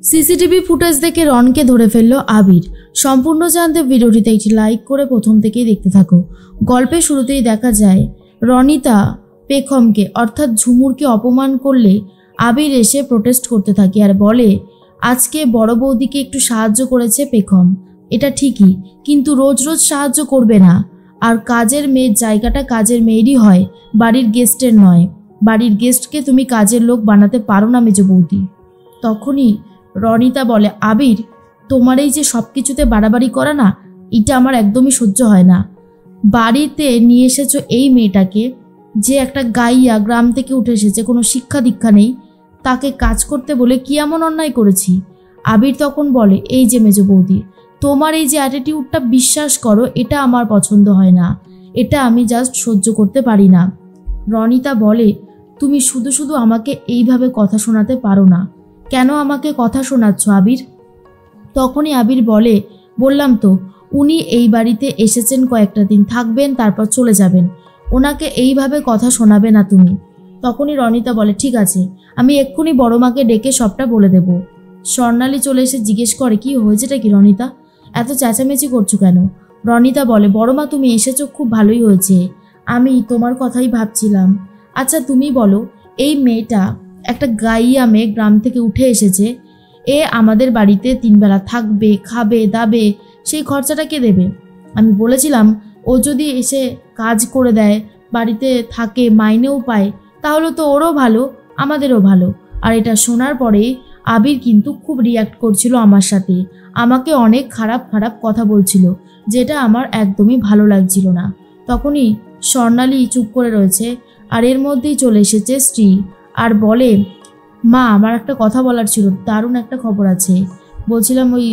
CCTV footage দেখে রনকে ধরে ফেললো আবির। সম্পূর্ণ জানতে ভিডিওটিতে একটি লাইক করে প্রথম থেকেই দেখতে থাকো। গল্পের শুরুতেই দেখা যায় রনিতা পেখমকে অর্থাৎ ঝুমুরকে অপমান করলে আবির এসে প্রোটেস্ট করতে থাকে আর বলে আজকে বড় বৌদিকে একটু সাহায্য করেছে পেখম, এটা ঠিকই, কিন্তু রোজ রোজ সাহায্য করবে না। আর কাজের মেয়ের জায়গাটা কাজের মেয়েরই হয়, বাড়ির গেস্টের নয়। বাড়ির গেস্টকে তুমি কাজের লোক বানাতে পারো না মেজ বৌদি। তখনই রনিতা বলে আবির, তোমার এই যে সব কিছুতে বাড়াবাড়ি করা না, এটা আমার একদমই সহ্য হয় না। বাড়িতে নিয়ে এসেছো এই মেয়েটাকে, যে একটা গাইয়া গ্রাম থেকে উঠে এসেছে, কোনো শিক্ষা দীক্ষা নেই, তাকে কাজ করতে বলে কি এমন অন্যায় করেছি? আবির তখন বলে এই যে মেজ বৌদি, তোমার এই যে অ্যাটিটিউডটা, বিশ্বাস করো এটা আমার পছন্দ হয় না, এটা আমি জাস্ট সহ্য করতে পারি না। রনিতা বলে তুমি শুধু শুধু আমাকে এইভাবে কথা শোনাতে পারো না, কেন আমাকে কথা শোনাচ্ছ আবির? তখনই আবির বলে বললাম তো, উনি এই বাড়িতে এসেছেন কয়েকটা দিন থাকবেন, তারপর চলে যাবেন, ওনাকে এইভাবে কথা শোনাবে না তুমি। তখনই রনিতা বলে ঠিক আছে, আমি এক্ষুনি বড় মাকে ডেকে সবটা বলে দেব। স্বর্ণালী চলে এসে জিজ্ঞেস করে কি হয়েছেটা কি রনিতা, এত চেঁচামেচি করছো কেন? রনিতা বলে বড় মা তুমি এসেছো, খুব ভালোই হয়েছে, আমি তোমার কথাই ভাবছিলাম। আচ্ছা তুমি বলো, এই মেয়েটা একটা গাইয়া মেয়ে, গ্রাম থেকে উঠে এসেছে, এ আমাদের বাড়িতে 3 বেলা থাকবে, খাবে দাবে, সেই খরচাটা কে দেবে? আমি বলেছিলাম ও যদি এসে কাজ করে দেয়, বাড়িতে থাকে, মাইনেও পায়, তাহলে তো ওরও ভালো আমাদেরও ভালো। আর এটা শোনার পরে আবির কিন্তু খুব রিয়্যাক্ট করছিল আমার সাথে, আমাকে অনেক খারাপ খারাপ কথা বলছিল, যেটা আমার একদমই ভালো লাগছিল না। তখনই স্বর্ণালী চুপ করে রয়েছে, আর এর মধ্যেই চলে এসেছে স্ত্রী আর বলে মা আমার একটা কথা বলার ছিল, দারুণ একটা খবর আছে। বলছিলাম ওই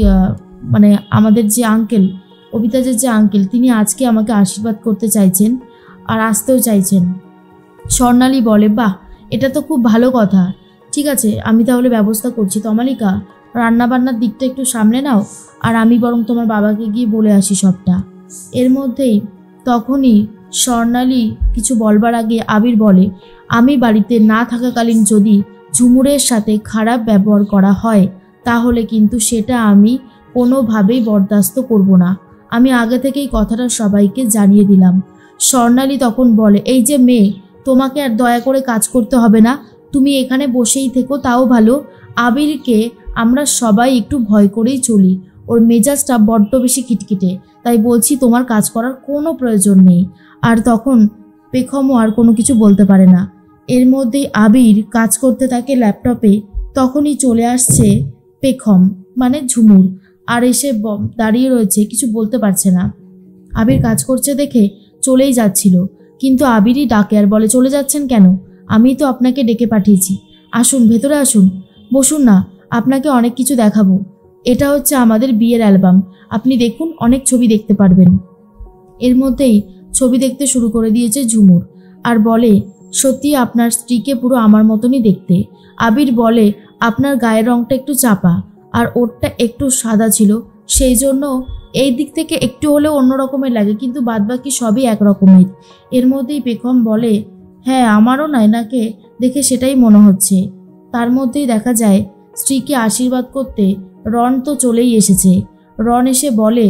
মানে আমাদের যে আঙ্কেল, অবিতাজের যে আঙ্কেল, তিনি আজকে আমাকে আশীর্বাদ করতে চাইছেন আর আসতেও চাইছেন। স্বর্ণালী বলে বাহ, এটা তো খুব ভালো কথা, ঠিক আছে আমি তাহলে ব্যবস্থা করছি। তমালিকা, রান্নাবান্নার দিকটা একটু সামলে নাও, আর আমি বরং তোমার বাবাকে গিয়ে বলে আসি সবটা। এর মধ্যেই তখনই স্বর্ণালী কিছু বলবার আগে আবির বলে আমি বাড়িতে না থাকাকালীন যদি ঝুমুরের সাথে খারাপ ব্যবহার করা হয়, তাহলে কিন্তু সেটা আমি কোনোভাবেই বরদাস্ত করব না। আমি আগে থেকেই কথাটা সবাইকে জানিয়ে দিলাম। স্বর্ণালী তখন বলে এই যে মেয়ে, তোমাকে আর দয়া করে কাজ করতে হবে না, তুমি এখানে বসেই থেকো, তাও ভালো। আবিরকে আমরা সবাই একটু ভয় করেই চলি, ওর মেজাজটা বড্ড বেশি খিটখিটে, তাই বলছি তোমার কাজ করার কোনো প্রয়োজন নেই। আর তখন পেখমও আর কোনো কিছু বলতে পারে না। এর মধ্যেই আবির কাজ করতে থাকে ল্যাপটপে। তখনই চলে আসছে পেখম মানে ঝুমুর, আর এসে দাঁড়িয়ে রয়েছে, কিছু বলতে পারছে না। আবির কাজ করছে দেখে চলেই যাচ্ছিল, কিন্তু আবিরই ডাকে আর বলে চলে যাচ্ছেন কেন? আমি তো আপনাকে ডেকে পাঠিয়েছি, আসুন ভেতরে আসুন, বসুন না, আপনাকে অনেক কিছু দেখাবো। এটা হচ্ছে আমাদের বিয়ের অ্যালবাম, আপনি দেখুন, অনেক ছবি দেখতে পারবেন। এর মধ্যেই ছবি দেখতে শুরু করে দিয়েছে ঝুমুর আর বলে সত্যি আপনার স্ত্রীকে পুরো আমার মতনই দেখতে। আবির বলে আপনার গায়ের রংটা একটু চাপা আর ওরটা একটু সাদা ছিল, সেই জন্য এই দিক থেকে একটু হলেও অন্য রকমের লাগে, কিন্তু বাদবাকি সবই একরকমের। এর মধ্যেই পেখম বলে হ্যাঁ আমারও না এনাকে দেখে সেটাই মনে হচ্ছে। তার মধ্যেই দেখা যায় স্ত্রীকে আশীর্বাদ করতে রন তো চলেই এসেছে। রন এসে বলে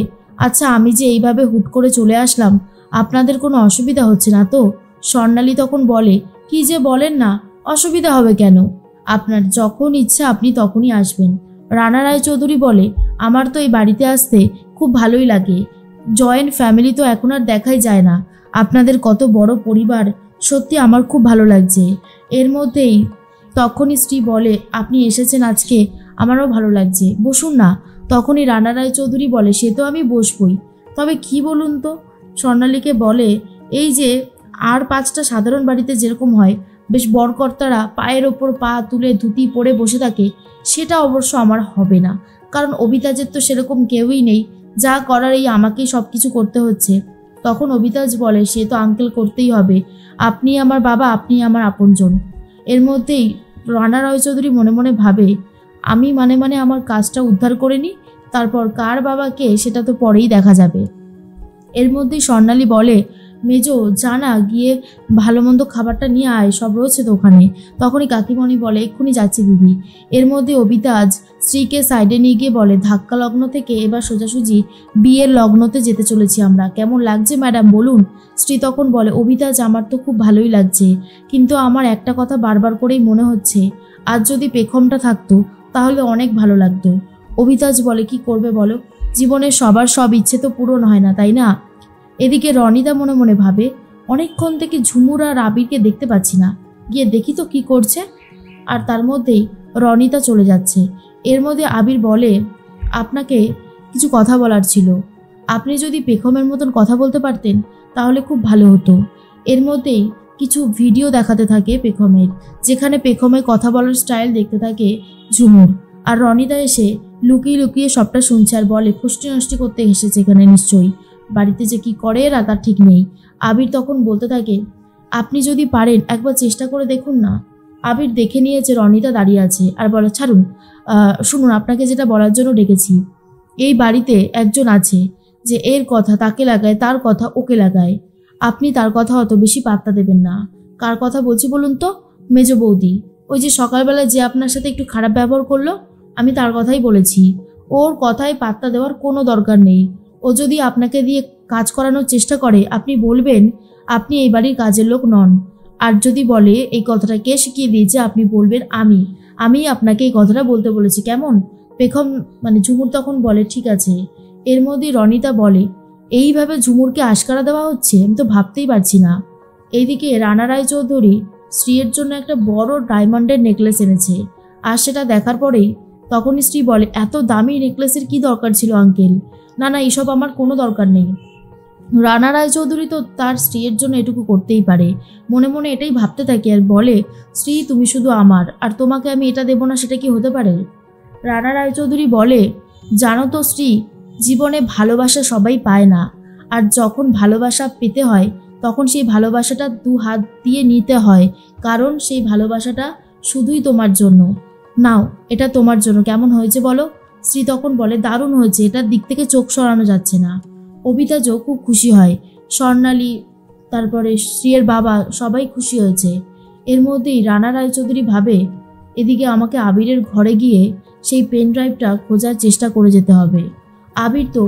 আচ্ছা আমি যে এইভাবে হুট করে চলে আসলাম, আপনাদের কোনো অসুবিধা হচ্ছে না তো? স্বর্ণালী তখন বলে কি যে বলেন না, অসুবিধা হবে কেন, আপনার যখন ইচ্ছা আপনি তখনই আসবেন। রানা রায়চৌধুরী বলে আমার তো এই বাড়িতে আসতে খুব ভালোই লাগে, জয়েন্ট ফ্যামিলি তো এখন আর দেখাই যায় না, আপনাদের কত বড় পরিবার, সত্যি আমার খুব ভালো লাগছে। এর মধ্যেই তখনই স্ত্রী বলে আপনি এসেছেন আজকে, আমারও ভালো লাগছে, বসুন না। তখনই রানা রায়চৌধুরী বলে সে তো আমি বসবই, তবে কি বলুন তো? স্বর্ণালীকে বলে এই যে আর 5টা সাধারণ বাড়িতে যেরকম হয়, বেশ বরকর্তারা পায়ের ওপর পা তুলে ধুতি পরে বসে থাকে, সেটা অবশ্য আমার হবে না, কারণ অবিতাজের তো সেরকম কেউই নেই, যা করার এই আমাকেই সব কিছু করতে হচ্ছে। তখন অবিতাজ বলে সে তো আঙ্কেল করতেই হবে, আপনি আমার বাবা, আপনি আমার আপনজন। এর মধ্যেই রানা রায়চৌধুরী মনে মনে ভাবে আমি মানে আমার কাজটা উদ্ধার করে নিই, তারপর কার বাবাকে সেটা তো পরেই দেখা যাবে। এর মধ্যেই স্বর্ণালী বলে মেজো জানা গিয়ে ভালো মন্দ খাবারটা নিয়ে আয়, সব রয়েছে তো ওখানে। তখনই কাকিমণি বলে এক্ষুনি যাচ্ছি দিদি। এর মধ্যে অবিতাজ স্ত্রীকে সাইডে নিয়ে গিয়ে বলে ধাক্কা লগ্ন থেকে এবার সোজাসুজি বিয়ের লগ্নতে যেতে চলেছি আমরা, কেমন লাগছে ম্যাডাম বলুন। স্ত্রী তখন বলে অবিতাজ আমার তো খুব ভালোই লাগছে, কিন্তু আমার একটা কথা বারবার করেই মনে হচ্ছে আজ যদি পেখমটা থাকতো তাহলে অনেক ভালো লাগতো। অবিতাজ বলে কি করবে বলো, জীবনে সবার সব ইচ্ছে তো পূরণ হয় না তাই না। এদিকে রনিতা মনে মনে ভাবে অনেকক্ষণ থেকে ঝুমুর আর আবিরকে দেখতে পাচ্ছি না, গিয়ে দেখি তো কি করছে। আর তার মধ্যেই রনিতা চলে যাচ্ছে। এর মধ্যে আবির বলে আপনাকে কিছু কথা বলার ছিল, আপনি যদি পেখমের মতন কথা বলতে পারতেন তাহলে খুব ভালো হতো। এর মধ্যেই কিছু ভিডিও দেখাতে থাকে পেখমের, যেখানে পেখমের কথা বলার স্টাইল দেখতে থাকে ঝুমুর। আর রনিতা এসে লুকিয়ে লুকিয়ে সবটা শুনছে আর বলে ফুষ্টি নষ্টি করতে এসেছে এখানে নিশ্চয়ই, বাড়িতে যে কি করে এরা তার ঠিক নেই। আবির তখন বলতে থাকে আপনি যদি পারেন একবার চেষ্টা করে দেখুন না। আবির দেখে নিয়েছে রনিতা দাঁড়িয়ে আছে আর বলে ছাড়ুন, শুনুন আপনাকে যেটা বলার জন্য ডেকেছি। এই বাড়িতে একজন আছে যে এর কথা তাকে লাগায়, তার কথা ওকে লাগায়। আপনি তার কথা অত বেশি পাত্তা দেবেন না। কার কথা বলছি বলুন তো? মেজো বৌদি, ওই যে সকালবেলা যে আপনার সাথে একটু খারাপ ব্যবহার করলো, আমি তার কথাই বলেছি। ওর কথায় পাত্তা দেওয়ার কোনো দরকার নেই। ও যদি আপনাকে দিয়ে কাজ করানোর চেষ্টা করে আপনি বলবেন আপনি এই বাড়ির কাজের লোক নন। আর যদি বলে এই কথাটা কে শিখিয়ে দিয়েছে আপনি বলবেন আমি আপনাকে এই কথাটা বলতে বলেছি, কেমন? পেখম ঝুমুর তখন বলে ঠিক আছে। এর মধ্যে রনিতা বলে এইভাবে ঝুমুরকে আশকারা দেওয়া হচ্ছে, আমি তো ভাবতেই পারছি না। এইদিকে রানা রায়চৌধুরী স্ত্রীর জন্য একটা বড় ডায়মন্ডের নেকলেস এনেছে, আর সেটা দেখার পরেই তখনই স্ত্রী বলে এত দামি নেকলেসের কি দরকার ছিল আঙ্কেল? না না, এসব আমার কোনো দরকার নেই। রানা রায়চৌধুরী তো তার স্ত্রীর জন্য এটুকু করতেই পারে। মনে মনে এটাই ভাবতে থাকে আর বলে স্ত্রী তুমি শুধু আমার, আর তোমাকে আমি এটা দেবো না সেটা কি হতে পারে? রানা রায়চৌধুরী বলে জানো তো স্ত্রী, জীবনে ভালোবাসা সবাই পায় না, আর যখন ভালোবাসা পেতে হয় তখন সেই ভালোবাসাটা দু হাত দিয়ে নিতে হয়, কারণ সেই ভালোবাসাটা শুধুই তোমার জন্য। নাও এটা তোমার জন্য, কেমন হয়েছে বলো? স্ত্রী তখন বলে দারুণ হয়েছে, এটার দিক থেকে চোখ সরানো যাচ্ছে না। অবিতাজও খুব খুশি হয়, স্বর্ণালী তারপরে স্ত্রীর বাবা সবাই খুশি হয়েছে। এর মধ্যেই রানা রায়চৌধুরী ভাবে এদিকে আমাকে আবিরের ঘরে গিয়ে সেই পেন ড্রাইভটা খোঁজার চেষ্টা করে যেতে হবে। আবির তো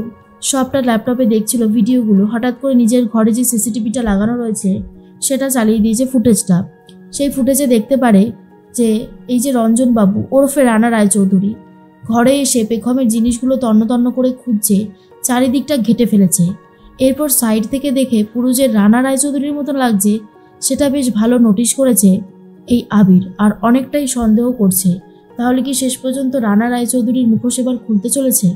সবটা ল্যাপটপে দেখছিল ভিডিওগুলো, হঠাৎ করে নিজের ঘরে যে সিসিটিভিটা লাগানো রয়েছে সেটা চালিয়ে দিয়েছে ফুটেজটা। সেই ফুটেজে দেখতে পারে যে এই যে রঞ্জনবাবু ওরফে রানা রায়চৌধুরী ঘরে এসে পেখমের জিনিসগুলো তন্ন তন্ন করে খুঁজছে, চারিদিকটা ঘেটে ফেলেছে। এরপর সাইড থেকে দেখে পুরো যে রানা রায়চৌধুরীর মতো লাগছে সেটা বেশ ভালো নোটিশ করেছে এই আবির, আর অনেকটাই সন্দেহ করছে তাহলে কি শেষ পর্যন্ত রানা রায়চৌধুরীর মুখোশ এবার খুলতে চলেছে।